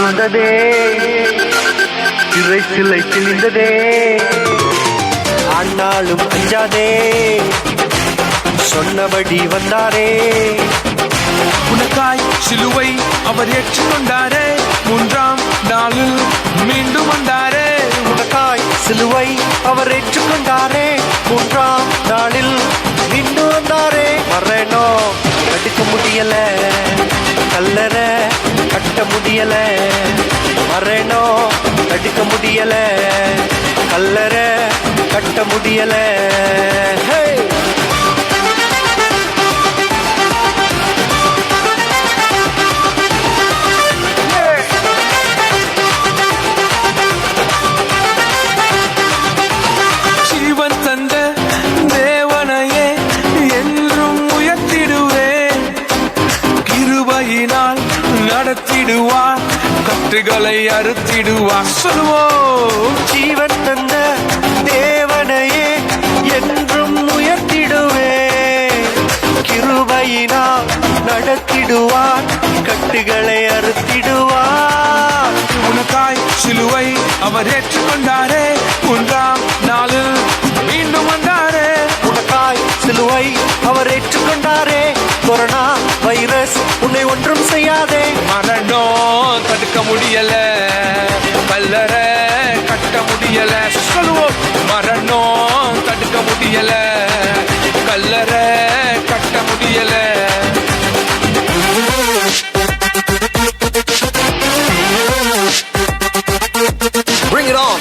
சூழ்ந்ததே, சிறை சிலை கிழிந்ததே, ஆனாலும் அஞ்சாதே, சொன்னபடி வந்தாரே. உனக்காய் சிலுவை அவர் ஏற்றுக்கொண்டாரே, மூன்றாம் நாளில் மீண்டும் வந்தாரே. உனக்காய் சிலுவை அவர் ஏற்றுக்கொண்டாரே, மூன்றாம் நாளில் மீண்டும் வந்தாரே. மரணம் தடுக்க முடியல, கல்லற கட்ட முடியல, மரணம் தடுக்க முடியல, கல்லற கட்ட முடியல. ஜீவன் தந்த தேவனையே என்றும் உயர்த்திடுவேன், கிருபையினால் நடத்திடுவார், கட்டுகளை அறுத்திடுவார். சொல்லுவோம், ஜீவன் தந்த தேவனையே என்றும் உயர்த்திடுவேன், கிருபையினால் நடத்திடுவார், கட்டுகளை அறுத்திடுவார். உனக்காய் சிலுவை அவர் ஏற்றுக்கொண்டாரே, மூன்றாம் நாளில் மீண்டும் வந்தாரே. உனக்காய் சிலுவை அவர் ஏற்றுக்கொண்டாரே, கொரோனா வைரஸ் உன்னை ஒன்றும் செய்யாதே. மரணம் தடுக்க முடியல, கல்லற கட்ட முடியல. சொல்லுவோம், மரணம் தடுக்க முடியல, கல்லற கட்ட முடியல. Bring it on.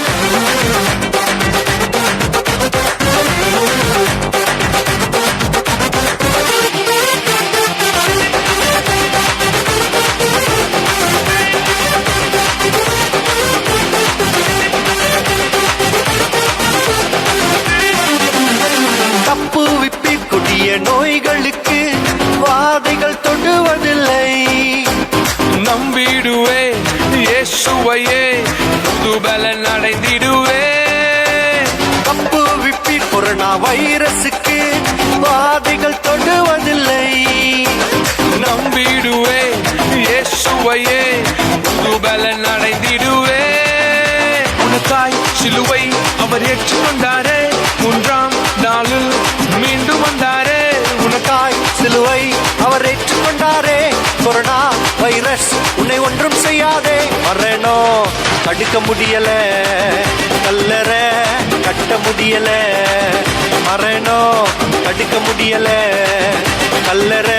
தப்பு விப்பி கொடிய நோய்களுக்கு வாதைகள் தொடுவதில்லை. நம்பிடுவே இயேசுவையே, புதுபலன் அடைந்திடுவே. தப்பு விப்பி கொரோனா வைரஸுக்கு வாதைகள் தொடுவதில்லை. நம்பிடுவே இயேசுவையே, புதுபலன் அடைந்திடுவே. உனக்காய் சிலுவை அவர் ஏற்றுக்கொண்டாரே, மூன்றாம் நாளில் மீண்டும் வந்தாரே. உனக்காய் சிலுவை அவர் ஏற்றுக்கொண்டாரே, கொரோனா வைரஸ் உன்னை ஒன்றும் செய்யாதே. மரணம் தடுக்க முடியல, கல்லற கட்ட முடியல, மரணம் தடுக்க முடியல, கல்லற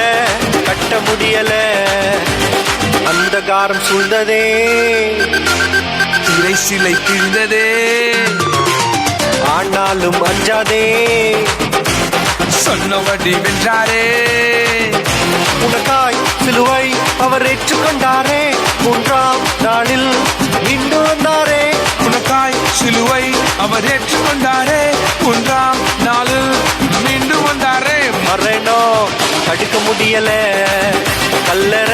கட்ட முடியல. அந்தகாரம் சூழ்ந்ததே, சிறை சிலை கிழிந்ததே, ஆனாலும் அஞ்சாதே, சொன்னபடி வென்றாரே. உனக்காய் சிலுவை அவர் ஏற்றுக்கொண்டாரே, மூன்றாம் நாளில் மீண்டும் வந்தாரே. உனக்காய் சிலுவை அவர் ஏற்றுக்கொண்டாரே, மூன்றாம் நாளில் மீண்டும் வந்தாரே. மரணம் தடுக்க முடியல, கல்லற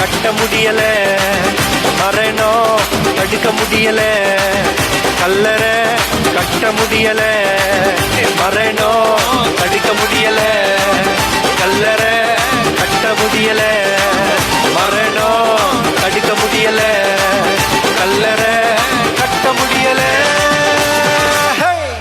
கட்ட முடியல, மரணம் தடுக்க முடியல, கல்லற கட்ட முடியல, மரணம்